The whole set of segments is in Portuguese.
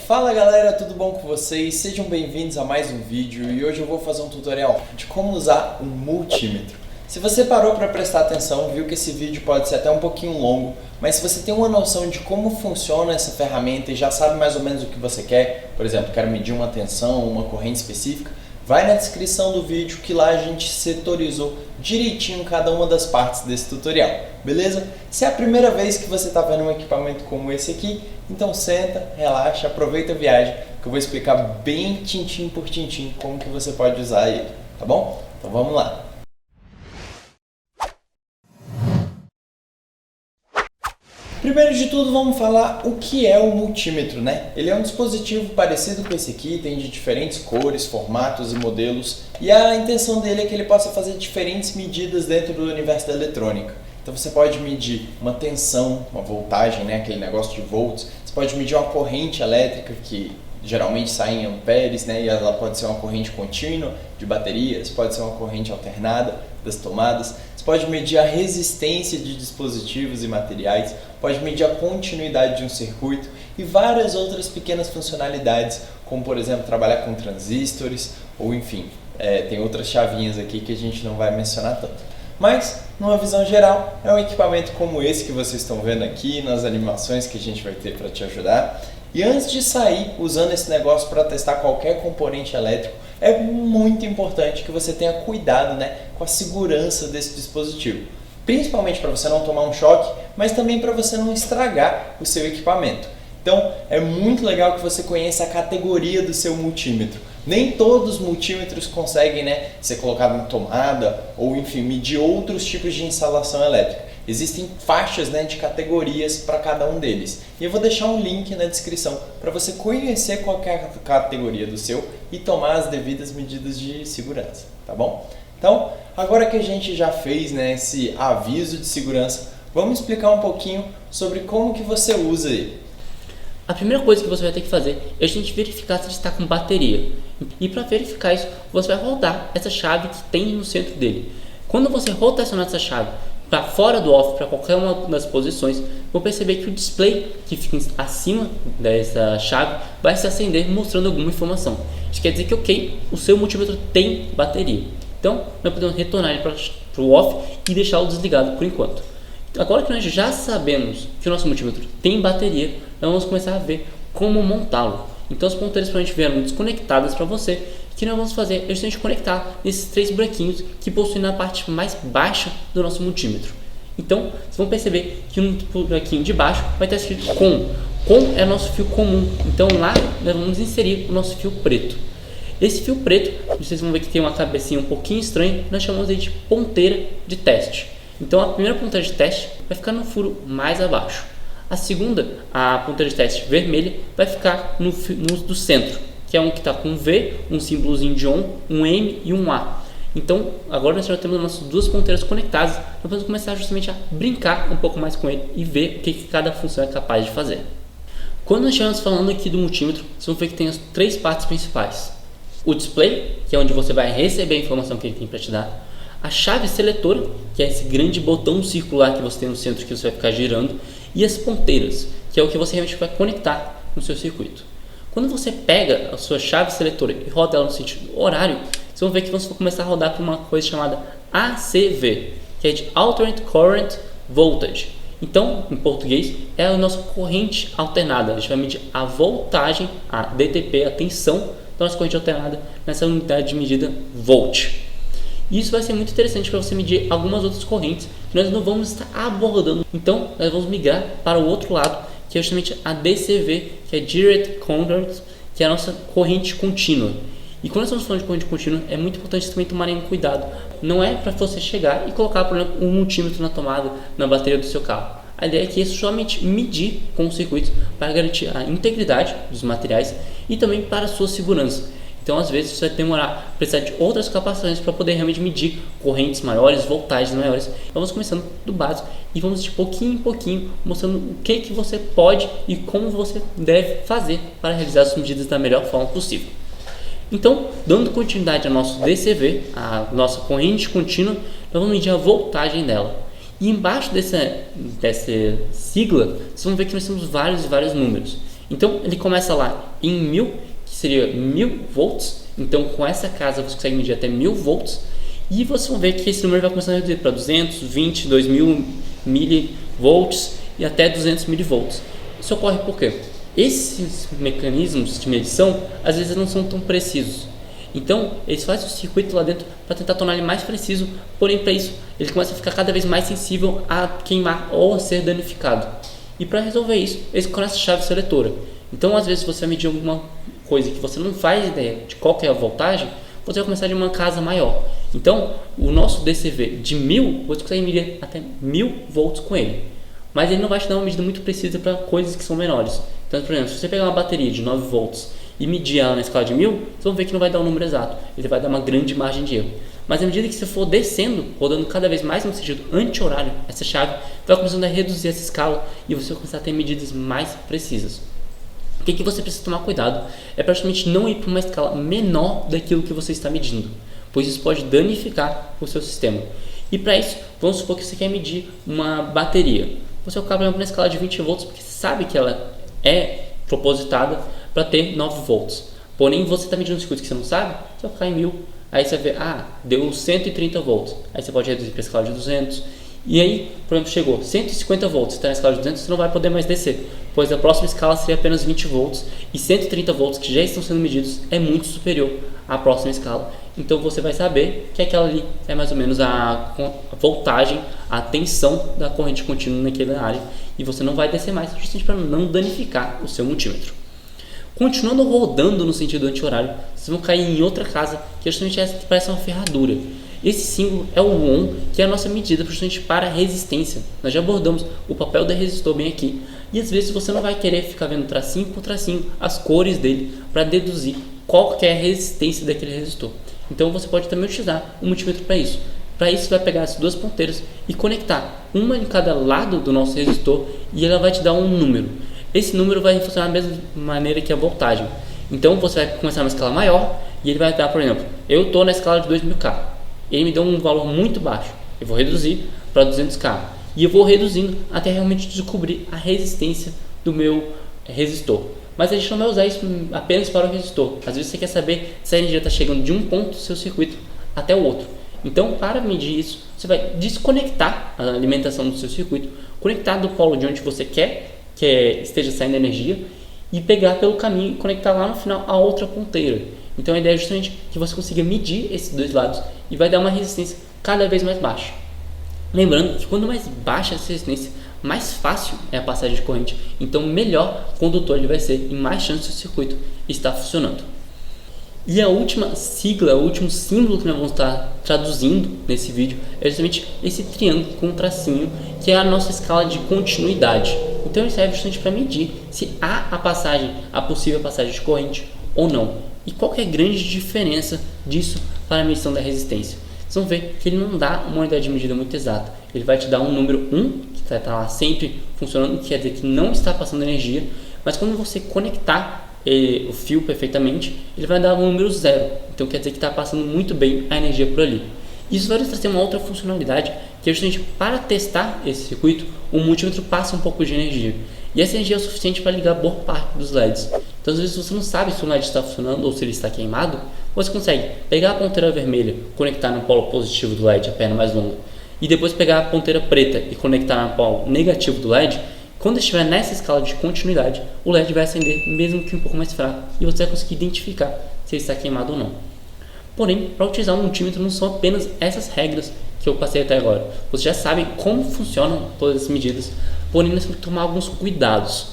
Fala galera, tudo bom com vocês? Sejam bem-vindos a mais um vídeo e hoje eu vou fazer um tutorial de como usar um multímetro. Se você parou para prestar atenção, viu que esse vídeo pode ser até um pouquinho longo, mas se você tem uma noção de como funciona essa ferramenta e já sabe mais ou menos o que você quer, por exemplo, quero medir uma tensão, uma corrente específica, vai na descrição do vídeo que lá a gente setorizou direitinho cada uma das partes desse tutorial, beleza? Se é a primeira vez que você está vendo um equipamento como esse aqui, então senta, relaxa, aproveita a viagem que eu vou explicar bem tintim por tintim como que você pode usar ele, tá bom? Então vamos lá! Primeiro de tudo, vamos falar o que é o multímetro, né? Ele é um dispositivo parecido com esse aqui, tem de diferentes cores, formatos e modelos, e a intenção dele é que ele possa fazer diferentes medidas dentro do universo da eletrônica. Então você pode medir uma tensão, uma voltagem, né? Aquele negócio de volts, você pode medir uma corrente elétrica que geralmente sai em amperes, né? E ela pode ser uma corrente contínua de baterias, pode ser uma corrente alternada das tomadas. Você pode medir a resistência de dispositivos e materiais, pode medir a continuidade de um circuito e várias outras pequenas funcionalidades, como por exemplo trabalhar com transistores ou enfim, tem outras chavinhas aqui que a gente não vai mencionar tanto. Mas, numa visão geral, é um equipamento como esse que vocês estão vendo aqui nas animações que a gente vai ter para te ajudar. E antes de sair usando esse negócio para testar qualquer componente elétrico, é muito importante que você tenha cuidado, né, com a segurança desse dispositivo. Principalmente para você não tomar um choque, mas também para você não estragar o seu equipamento. Então, é muito legal que você conheça a categoria do seu multímetro. Nem todos os multímetros conseguem, né, ser colocado na tomada ou, enfim, medir outros tipos de instalação elétrica. Existem faixas, né, de categorias para cada um deles. E eu vou deixar um link na descrição para você conhecer qual é a categoria do seu e tomar as devidas medidas de segurança, tá bom? Então, agora que a gente já fez, né, esse aviso de segurança, vamos explicar um pouquinho sobre como que você usa ele. A primeira coisa que você vai ter que fazer é a gente verificar se ele está com bateria. E para verificar isso, você vai rodar essa chave que tem no centro dele. Quando você rotacionar essa chave para fora do off, para qualquer uma das posições, vou perceber que o display que fica acima dessa chave vai se acender mostrando alguma informação. Isso quer dizer que, ok, o seu multímetro tem bateria. Então, nós podemos retornar ele para o off e deixá-lo desligado por enquanto. Agora que nós já sabemos que o nosso multímetro tem bateria, nós vamos começar a ver como montá-lo. Então as ponteiras provavelmente vieram desconectadas para você. O que nós vamos fazer é justamente conectar esses três buraquinhos que possuem na parte mais baixa do nosso multímetro. Então vocês vão perceber que no buraquinho de baixo vai estar escrito COM. COM é o nosso fio comum. Então lá nós vamos inserir o nosso fio preto. Esse fio preto, vocês vão ver que tem uma cabecinha um pouquinho estranha, nós chamamos ele de ponteira de teste. Então a primeira ponteira de teste vai ficar no furo mais abaixo. A segunda, a ponteira de teste vermelha, vai ficar no do centro, que é um que está com um V, um símbolozinho de ON, um M e um A. Então agora nós já temos as nossas duas ponteiras conectadas, nós vamos começar justamente a brincar um pouco mais com ele e ver o que cada função é capaz de fazer. Quando nós estivermos falando aqui do multímetro, vocês vão ver que tem as três partes principais. O display, que é onde você vai receber a informação que ele tem para te dar. A chave seletora, que é esse grande botão circular que você tem no centro que você vai ficar girando. E as ponteiras, que é o que você realmente vai conectar no seu circuito. Quando você pega a sua chave seletora e roda ela no sentido horário, vocês vão ver que você vai começar a rodar para uma coisa chamada ACV, que é de Alternate Current Voltage. Então, em português, é a nossa corrente alternada. A gente vai medir a voltagem, a DTP, a tensão da nossa corrente alternada nessa unidade de medida volt. Isso vai ser muito interessante para você medir algumas outras correntes que nós não vamos estar abordando. Então, nós vamos migrar para o outro lado, que é justamente a DCV, que é Direct Current, que é a nossa corrente contínua. E quando nós estamos falando de corrente contínua, é muito importante também tomarem cuidado. Não é para você chegar e colocar, por exemplo, um multímetro na tomada, na bateria do seu carro. A ideia aqui é somente medir com os circuitos para garantir a integridade dos materiais e também para a sua segurança. Então, às vezes, você vai precisar de outras capacitações para poder realmente medir correntes maiores, voltagens maiores. Então, vamos começando do básico e vamos de pouquinho em pouquinho mostrando o que você pode e como você deve fazer para realizar as medidas da melhor forma possível. Então, dando continuidade ao nosso DCV, a nossa corrente contínua, nós vamos medir a voltagem dela. E embaixo dessa sigla, vocês vão ver que nós temos vários números. Então ele começa lá em 1000, que seria 1000 volts. Então com essa casa você consegue medir até 1000 volts. E vocês vão ver que esse número vai começando a reduzir para 220, 2000 milivolts e até 200 milivolts. Isso ocorre porque esses mecanismos de medição às vezes não são tão precisos. Então eles fazem o circuito lá dentro para tentar tornar ele mais preciso, porém para isso ele começa a ficar cada vez mais sensível a queimar ou a ser danificado. E para resolver isso, eles colocam essa chave seletora. Então às vezes você vai medir alguma coisa que você não faz ideia de qual que é a voltagem, você vai começar de uma casa maior. Então o nosso DCV de 1000, você consegue medir até 1000 volts com ele. Mas ele não vai te dar uma medida muito precisa para coisas que são menores. Então, por exemplo, se você pegar uma bateria de 9 volts e medir ela na escala de 1000, vocês vão ver que não vai dar um número exato. Ele vai dar uma grande margem de erro. Mas à medida que você for descendo, rodando cada vez mais no sentido anti-horário, essa chave vai começando a reduzir essa escala e você vai começar a ter medidas mais precisas. O que você precisa tomar cuidado é praticamente não ir para uma escala menor daquilo que você está medindo, pois isso pode danificar o seu sistema. E para isso, vamos supor que você quer medir uma bateria. Você vai colocar na escala de 20 volts porque você sabe que ela é propositada para ter 9 volts. Porém, você está medindo um circuito que você não sabe, você vai colocar em 1000. Aí você vai ver, deu 130 volts. Aí você pode reduzir para a escala de 200. E aí, por exemplo, chegou 150 volts, está na escala de 200, você não vai poder mais descer, pois a próxima escala seria apenas 20 volts e 130 volts que já estão sendo medidos é muito superior à próxima escala. Então você vai saber que aquela ali é mais ou menos a voltagem, a tensão da corrente contínua naquela área e você não vai descer mais, justamente para não danificar o seu multímetro. Continuando rodando no sentido anti-horário, vocês vão cair em outra casa que justamente essa que parece uma ferradura. Esse símbolo é o ohm, que é a nossa medida justamente para resistência. Nós já abordamos o papel do resistor bem aqui. E às vezes você não vai querer ficar vendo tracinho por tracinho as cores dele para deduzir qual que é a resistência daquele resistor. Então você pode também utilizar o multímetro para isso. Para isso você vai pegar as duas ponteiras e conectar uma em cada lado do nosso resistor e ela vai te dar um número. Esse número vai funcionar da mesma maneira que a voltagem. Então você vai começar numa escala maior e ele vai dar, por exemplo, eu estou na escala de 2000K. Ele me deu um valor muito baixo. Eu vou reduzir para 200K. E eu vou reduzindo até realmente descobrir a resistência do meu resistor. Mas a gente não vai usar isso apenas para o resistor. Às vezes você quer saber se a energia está chegando de um ponto do seu circuito até o outro. Então, para medir isso, você vai desconectar a alimentação do seu circuito, conectar do polo de onde você quer que esteja saindo energia e pegar pelo caminho e conectar lá no final a outra ponteira. Então a ideia é justamente que você consiga medir esses dois lados e vai dar uma resistência cada vez mais baixa. Lembrando que quanto mais baixa essa resistência, mais fácil é a passagem de corrente, então melhor condutor ele vai ser e mais chance do circuito estar funcionando. E a última sigla, o último símbolo que nós vamos estar traduzindo nesse vídeo é justamente esse triângulo com um tracinho, que é a nossa escala de continuidade. Então ele serve justamente para medir se há a possível passagem de corrente ou não. E qual que é a grande diferença disso para a medição da resistência? Vocês vão ver que ele não dá uma unidade de medida muito exata. Ele vai te dar um número 1, que vai estar lá sempre funcionando, que quer dizer que não está passando energia. Mas quando você conectar o fio perfeitamente, ele vai dar um número 0. Então quer dizer que está passando muito bem a energia por ali. Isso vai trazer uma outra funcionalidade, que é justamente para testar esse circuito, o multímetro passa um pouco de energia. E essa energia é o suficiente para ligar boa parte dos LEDs. Então, às vezes, você não sabe se o LED está funcionando ou se ele está queimado, você consegue pegar a ponteira vermelha, conectar no polo positivo do LED, a perna mais longa, e depois pegar a ponteira preta e conectar no polo negativo do LED. Quando estiver nessa escala de continuidade, o LED vai acender, mesmo que um pouco mais fraco, e você vai conseguir identificar se ele está queimado ou não. Porém, para utilizar um multímetro não são apenas essas regras que eu passei até agora. Vocês já sabem como funcionam todas as medidas, porém nós temos que tomar alguns cuidados.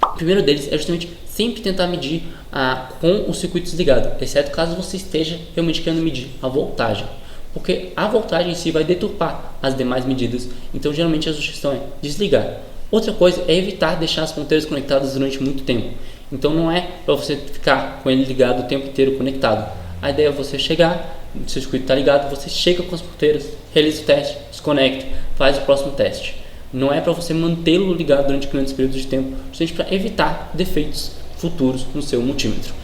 O primeiro deles é justamente sempre tentar medir com o circuito desligado, exceto caso você esteja realmente querendo medir a voltagem, porque a voltagem em si vai deturpar as demais medidas, então geralmente a sugestão é desligar. Outra coisa é evitar deixar as ponteiras conectadas durante muito tempo, então não é para você ficar com ele ligado o tempo inteiro conectado. A ideia é você chegar, o seu circuito está ligado, você chega com as ponteiras, realiza o teste, desconecta, faz o próximo teste. Não é para você mantê-lo ligado durante grandes períodos de tempo, justamente para evitar defeitos futuros no seu multímetro.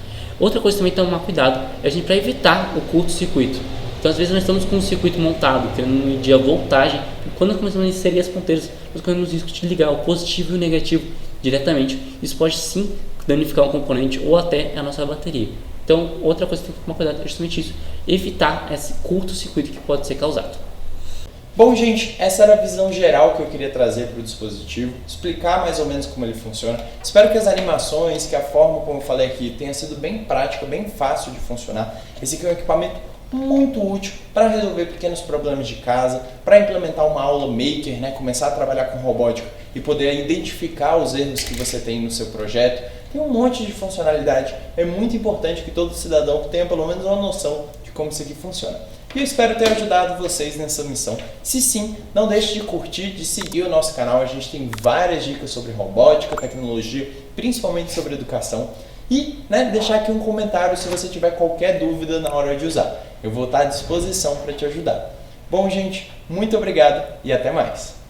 Outra coisa também tomar cuidado é para evitar o curto-circuito. Então, às vezes, nós estamos com um circuito montado, querendo medir a voltagem, e quando começamos a inserir as ponteiras, nós corremos o risco de ligar o positivo e o negativo diretamente, isso pode sim danificar um componente ou até a nossa bateria. Então, outra coisa que tem que tomar cuidado é justamente isso, evitar esse curto-circuito que pode ser causado. Bom, gente, essa era a visão geral que eu queria trazer para o dispositivo, explicar mais ou menos como ele funciona. Espero que as animações, que a forma como eu falei aqui, tenha sido bem prática, bem fácil de funcionar. Esse aqui é um equipamento muito útil para resolver pequenos problemas de casa, para implementar uma aula maker, né? Começar a trabalhar com robótica e poder identificar os erros que você tem no seu projeto. Tem um monte de funcionalidade, é muito importante que todo cidadão tenha pelo menos uma noção de como isso aqui funciona. E eu espero ter ajudado vocês nessa missão. Se sim, não deixe de curtir, de seguir o nosso canal. A gente tem várias dicas sobre robótica, tecnologia, principalmente sobre educação. E deixar aqui um comentário se você tiver qualquer dúvida na hora de usar. Eu vou estar à disposição para te ajudar. Bom, gente, muito obrigado e até mais.